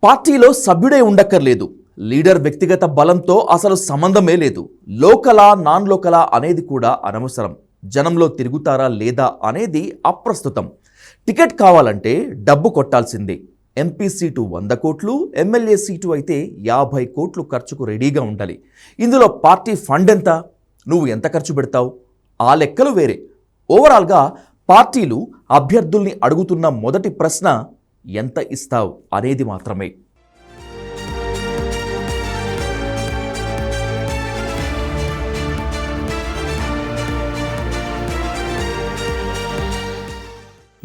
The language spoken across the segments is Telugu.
పార్టీలో సభ్యుడే ఉండక్కర్లేదు. లీడర్ వ్యక్తిగత బలంతో అసలు సంబంధమే లేదు. లోకలా నాన్ లోకలా అనేది కూడా అనవసరం. జనంలో తిరుగుతారా లేదా అనేది అప్రస్తుతం. టికెట్ కావాలంటే డబ్బు కొట్టాల్సిందే. ఎంపీ సీటు 100 కోట్లు, ఎమ్మెల్యే సీటు అయితే 50 కోట్లు ఖర్చుకు రెడీగా ఉండాలి. ఇందులో పార్టీ ఫండ్ ఎంత, నువ్వు ఎంత ఖర్చు పెడతావు, ఆ లెక్కలు వేరే. ఓవరాల్గా పార్టీలు అభ్యర్థుల్ని అడుగుతున్న మొదటి ప్రశ్న ఎంత ఇస్తావు అనేది మాత్రమే.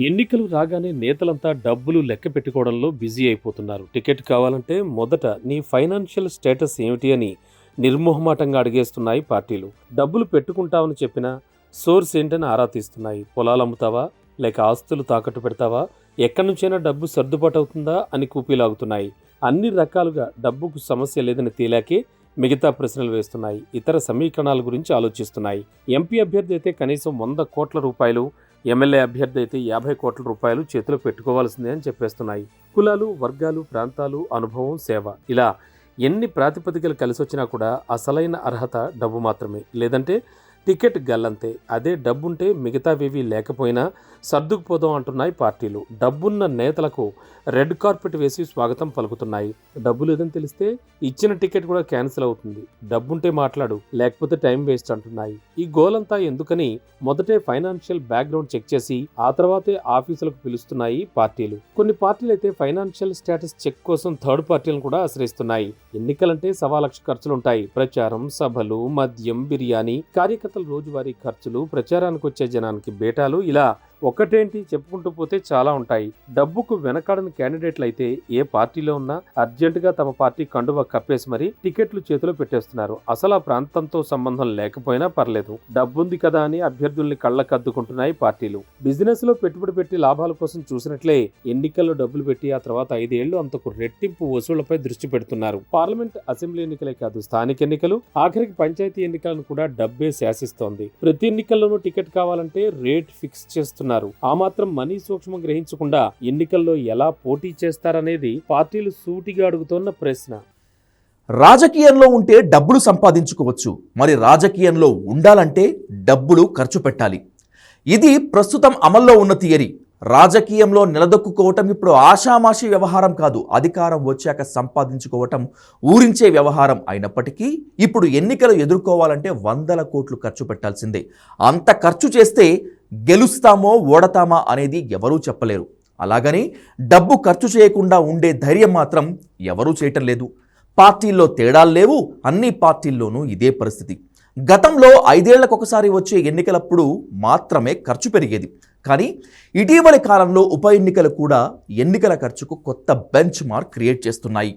ఎన్నికలు రాగానే నేతలంతా డబ్బులు లెక్క పెట్టుకోవడంలో బిజీ అయిపోతున్నారు. టికెట్ కావాలంటే మొదట నీ ఫైనాన్షియల్ స్టేటస్ ఏమిటి అని నిర్మోహమాటంగా అడిగేస్తున్నాయి పార్టీలు. డబ్బులు పెట్టుకుంటావని చెప్పినా సోర్స్ ఏంటని ఆరా తీస్తున్నాయి. పొలాలు అమ్ముతావా, లేక ఆస్తులు తాకట్టు పెడతావా, ఎక్కడి నుంచైనా డబ్బు సర్దుబాటు అవుతుందా అని కూపీలాగుతున్నాయి. అన్ని రకాలుగా డబ్బుకు సమస్య లేదని తేలాకే మిగతా ప్రశ్నలు వేస్తున్నాయి. ఇతర సమీకరణాల గురించి ఆలోచిస్తున్నాయి. ఎంపీ అభ్యర్థి అయితే కనీసం 100 కోట్ల రూపాయలు, ఎమ్మెల్యే అభ్యర్థి అయితే 50 కోట్ల రూపాయలు చేతిలో పెట్టుకోవాల్సిందే అని చెప్పేస్తున్నాయి. కులాలు, వర్గాలు, ప్రాంతాలు, అనుభవం, సేవ ఇలా ఎన్ని ప్రాతిపదికలు కలిసి వచ్చినా కూడా అసలైన అర్హత డబ్బు మాత్రమే. లేదంటే టికెట్ గల్లంతే. అదే డబ్బుంటే మిగతావేవీ లేకపోయినా సర్దుకుపోదాం అంటున్నాయి పార్టీలు. డబ్బున్న నేతలకు రెడ్ కార్పెట్ వేసి స్వాగతం పలుకుతున్నాయి. డబ్బు లేదని తెలిస్తే ఇచ్చిన టికెట్ కూడా క్యాన్సిల్ అవుతుంది. డబ్బుంటే మాట్లాడు, లేకపోతే టైం వేస్ట్ అంటున్నాయి. ఈ గోలంతా ఎందుకని మొదటే ఫైనాన్షియల్ బ్యాక్గ్రౌండ్ చెక్ చేసి ఆ తర్వాతే ఆఫీసులకు పిలుస్తున్నాయి పార్టీలు. కొన్ని పార్టీలు అయితే ఫైనాన్షియల్ స్టేటస్ చెక్ కోసం థర్డ్ పార్టీలను కూడా ఆశ్రయిస్తున్నాయి. ఎన్నికలంటే 1.25 లక్ష ఖర్చులుంటాయి. ప్రచారం, సభలు, మద్యం, బిర్యానీ, కార్యకర్తల రోజువారీ ఖర్చులు, ప్రచారానికి వచ్చే జనానికి బేటాలు, ఇలా ఒకటేంటి చెప్పుకుంటూ పోతే చాలా ఉంటాయి. డబ్బుకు వెనకాడని క్యాండిడేట్లు అయితే ఏ పార్టీలో ఉన్నా అర్జెంటుగా తమ పార్టీ కండువా కప్పేసి మరీ టికెట్లు చేతిలో పెట్టేస్తున్నారు. అసలు ఆ ప్రాంతంతో సంబంధం లేకపోయినా పర్లేదు, డబ్బుంది కదా అని అభ్యర్థుల్ని కళ్ళకద్దుకుంటున్నాయి పార్టీలు. బిజినెస్ లో పెట్టుబడి పెట్టి లాభాల కోసం చూసినట్లే ఎన్నికల్లో డబ్బులు పెట్టి ఆ తర్వాత 5 ఏళ్లు అంతకు రెట్టింపు వసూళ్లపై దృష్టి పెడుతున్నారు. పార్లమెంట్, అసెంబ్లీ ఎన్నికలే కాదు, స్థానిక ఎన్నికలు, ఆఖరికి పంచాయతీ ఎన్నికలను కూడా డబ్బే శాసిస్తోంది. ప్రతి ఎన్నికల్లోనూ టికెట్ కావాలంటే రేట్ ఫిక్స్ చేస్తున్నారు. ఆ మాత్రం మనీ సూక్ష్మం గ్రహించకుండా ఎన్నికల్లో ఎలా పోటీ చేస్తారనేది పార్టీలు సూటిగా అడుగుతున్న ప్రశ్న. రాజకీయంలో ఉంటే డబ్బులు సంపాదించుకోవచ్చు, మరి రాజకీయంలో ఉండాలంటే డబ్బులు ఖర్చు పెట్టాలి. ఇది ప్రస్తుతం అమల్లో ఉన్న థియరీ. రాజకీయంలో నిలదొక్కుకోవటం ఇప్పుడు ఆషామాషి వ్యవహారం కాదు. అధికారం వచ్చాక సంపాదించుకోవటం ఊరించే వ్యవహారం అయినప్పటికీ ఇప్పుడు ఎన్నికలు ఎదుర్కోవాలంటే 100 కోట్లు ఖర్చు పెట్టాల్సిందే. అంత ఖర్చు చేస్తే గెలుస్తామో ఓడతామా అనేది ఎవరూ చెప్పలేరు. అలాగని డబ్బు ఖర్చు చేయకుండా ఉండే ధైర్యం మాత్రం ఎవరూ చేయటం లేదు. పార్టీల్లో తేడాలు లేవు, అన్ని పార్టీల్లోనూ ఇదే పరిస్థితి. గతంలో 5 ఏళ్లకొకసారి వచ్చే ఎన్నికలప్పుడు మాత్రమే ఖర్చు పెరిగేది. కానీ ఇటీవలి కాలంలో ఉప ఎన్నికలు కూడా ఎన్నికల ఖర్చుకు కొత్త బెంచ్ మార్క్ క్రియేట్ చేస్తున్నాయి.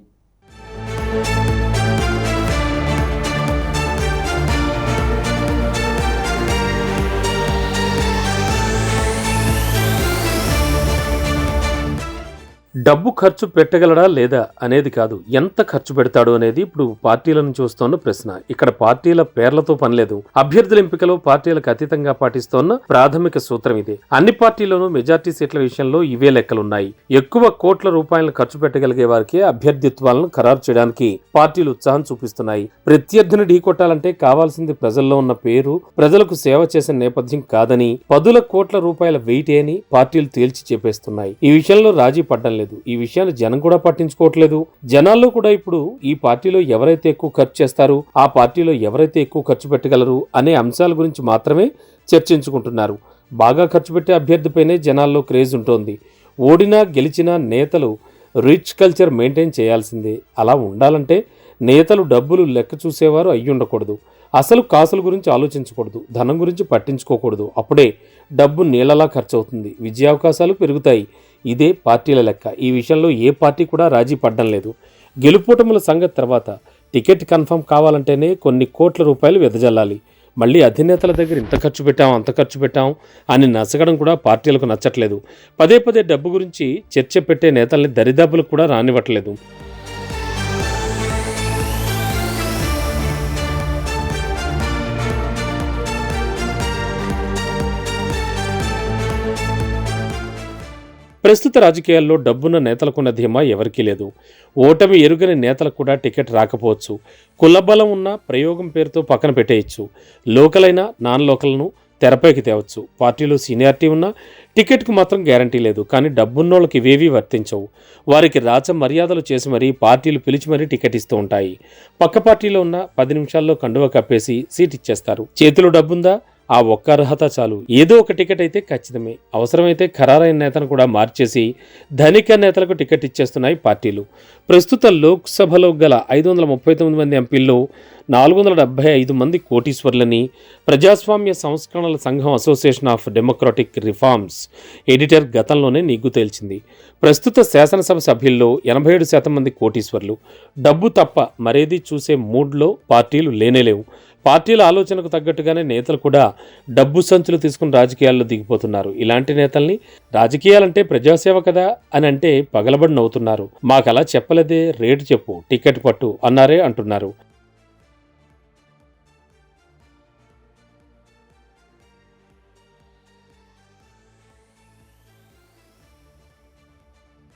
డబ్బు ఖర్చు పెట్టగలడా లేదా అనేది కాదు, ఎంత ఖర్చు పెడతాడు అనేది ఇప్పుడు పార్టీలను చూస్తోన్న ప్రశ్న. ఇక్కడ పార్టీల పేర్లతో పనిలేదు. అభ్యర్థుల ఎంపికలో పార్టీలకు అతీతంగా పాటిస్తోన్న ప్రాథమిక సూత్రం ఇదే. అన్ని పార్టీల్లోనూ మెజార్టీ సీట్ల విషయంలో ఇవే లెక్కలున్నాయి. ఎక్కువ కోట్ల రూపాయలను ఖర్చు పెట్టగలిగే వారికి అభ్యర్థిత్వాలను ఖరారు చేయడానికి పార్టీలు ఉత్సాహం చూపిస్తున్నాయి. ప్రత్యర్థిని ఢీకొట్టాలంటే కావాల్సింది ప్రజల్లో ఉన్న పేరు, ప్రజలకు సేవ చేసే నేపథ్యం కాదని, 10 కోట్ల రూపాయల వెయిటే అని పార్టీలు తేల్చి చెప్పేస్తున్నాయి. ఈ విషయంలో రాజీ పడ్డం లేదు. ఈ విషయాన్ని జనం కూడా పట్టించుకోవట్లేదు. జనాల్లో కూడా ఇప్పుడు ఈ పార్టీలో ఎవరైతే ఎక్కువ ఖర్చు చేస్తారు, ఆ పార్టీలో ఎవరైతే ఎక్కువ ఖర్చు పెట్టగలరు అనే అంశాల గురించి మాత్రమే చర్చించుకుంటున్నారు. బాగా ఖర్చు పెట్టే అభ్యర్థిపైనే జనాల్లో క్రేజ్ ఉంటుంది. ఓడినా గెలిచినా నేతలు రిచ్ కల్చర్ మెయింటైన్ చేయాల్సిందే. అలా ఉండాలంటే నేతలు డబ్బులు లెక్క చూసేవారు అయ్యి ఉండకూడదు. అసలు కాసుల గురించి ఆలోచించకూడదు, ధనం గురించి పట్టించుకోకూడదు. అప్పుడే డబ్బు నీళ్లలా ఖర్చు అవుతుంది, విజయావకాశాలు పెరుగుతాయి. ఇదే పార్టీల లెక్క. ఈ విషయంలో ఏ పార్టీ కూడా రాజీ పడ్డం లేదు. గెలుపోటముల సంగతి తర్వాత టికెట్ కన్ఫర్మ్ కావాలంటేనే కొన్ని కోట్ల రూపాయలు వెదజల్లాలి. మళ్ళీ అధినేతల దగ్గర ఇంత ఖర్చు పెట్టాం, అంత ఖర్చు పెట్టాం అని నచ్చగడం కూడా పార్టీలకు నచ్చట్లేదు. పదే పదే డబ్బు గురించి చర్చ పెట్టే నేతల్ని దరిదాపులకు కూడా రానివ్వట్లేదు. ప్రస్తుత రాజకీయాల్లో డబ్బున్న నేతలకున్న ధీమా ఎవరికీ లేదు. ఓటమి ఎరుగని నేతలకు కూడా టికెట్ రాకపోవచ్చు. కులబలం ఉన్న ప్రయోగం పేరుతో పక్కన పెట్టేయచ్చు. లోకలైనా నాన్ లోకల్ను తెరపైకి తేవచ్చు. పార్టీలో సీనియారిటీ ఉన్నా టికెట్కు మాత్రం గ్యారంటీ లేదు. కానీ డబ్బున్నోళ్ళకి ఇవేవీ వర్తించవు. వారికి రాచ మర్యాదలు చేసి మరీ పార్టీలు పిలిచి మరీ టికెట్ ఇస్తూ ఉంటాయి. పక్క పార్టీలో ఉన్న 10 నిమిషాల్లో కండువ కప్పేసి సీట్ ఇచ్చేస్తారు. చేతిలో డబ్బుందా? ఆ ఒక్క అర్హత చాలు. ఏదో ఒక టికెట్ అయితే ఖచ్చితమే. అవసరమైతే ఖరారైన నేతను కూడా మార్చేసి ధనిక నేతలకు టికెట్ ఇచ్చేస్తున్నాయి పార్టీలు. ప్రస్తుత లోక్సభలో గల 539 మంది ఎంపీల్లో 475 మంది కోటీశ్వర్లని ప్రజాస్వామ్య సంస్కరణల సంఘం association of democratic reforms editor గతంలోనే నిగ్గు తేల్చింది. ప్రస్తుత శాసనసభ సభ్యుల్లో 87% మంది కోటీశ్వర్లు. డబ్బు తప్ప మరేది చూసే మూడ్లో పార్టీలు లేనేలేవు. పార్టీల ఆలోచనకు తగ్గట్టుగానే నేతలు కూడా డబ్బు సంచులు తీసుకుని రాజకీయాల్లో దిగిపోతున్నారు. ఇలాంటి నేతల్ని రాజకీయాలంటే ప్రజాసేవ కదా అని అంటే పగలబడి నవ్వుతున్నారు. మాకలా చెప్పలేదే, రేటు చెప్పు, టికెట్ పట్టు అన్నారే అంటున్నారు.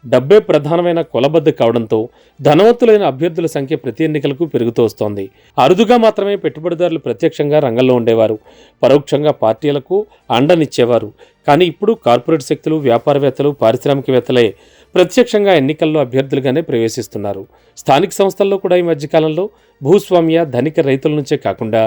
డబ్బే ప్రధానమైన కొలబద్ద కావడంతో ధనవంతులైన అభ్యర్థుల సంఖ్య ప్రతి ఎన్నికలకు పెరుగుతూ వస్తోంది. అరుదుగా మాత్రమే పెట్టుబడిదారులు ప్రత్యక్షంగా రంగంలో ఉండేవారు. పరోక్షంగా పార్టీలకు అండనిచ్చేవారు. కానీ ఇప్పుడు కార్పొరేట్ శక్తులు, వ్యాపారవేత్తలు, పారిశ్రామికవేత్తలే ప్రత్యక్షంగా ఎన్నికల్లో అభ్యర్థులుగానే ప్రవేశిస్తున్నారు. స్థానిక సంస్థల్లో కూడా ఈ మధ్యకాలంలో భూస్వామ్య ధనిక రైతుల నుంచే కాకుండా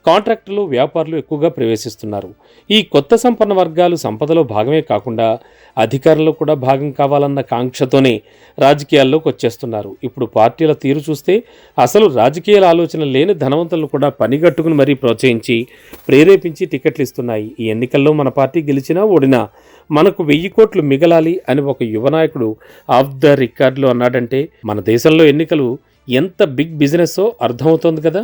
కాంట్రాక్టులు, వ్యాపారులు ఎక్కువగా ప్రవేశిస్తున్నారు. ఈ కొత్త సంపన్న వర్గాలు సంపదలో భాగమే కాకుండా అధికారంలో కూడా భాగం కావాలన్న కాంక్షతోనే రాజకీయాల్లోకి వచ్చేస్తున్నారు. ఇప్పుడు పార్టీల తీరు చూస్తే అసలు రాజకీయాల ఆలోచన లేని ధనవంతులను కూడా పనిగట్టుకుని మరీ ప్రోత్సహించి ప్రేరేపించి టికెట్లు ఇస్తున్నాయి. ఈ ఎన్నికల్లో మన పార్టీ గెలిచినా ఓడినా మనకు 1000 కోట్లు మిగలాలి అని ఒక యువనాయకుడు ఆఫ్ ద రికార్డులో అన్నాడంటే మన దేశంలో ఎన్నికలు ఎంత బిగ్ బిజినెస్సో అర్థమవుతోంది కదా.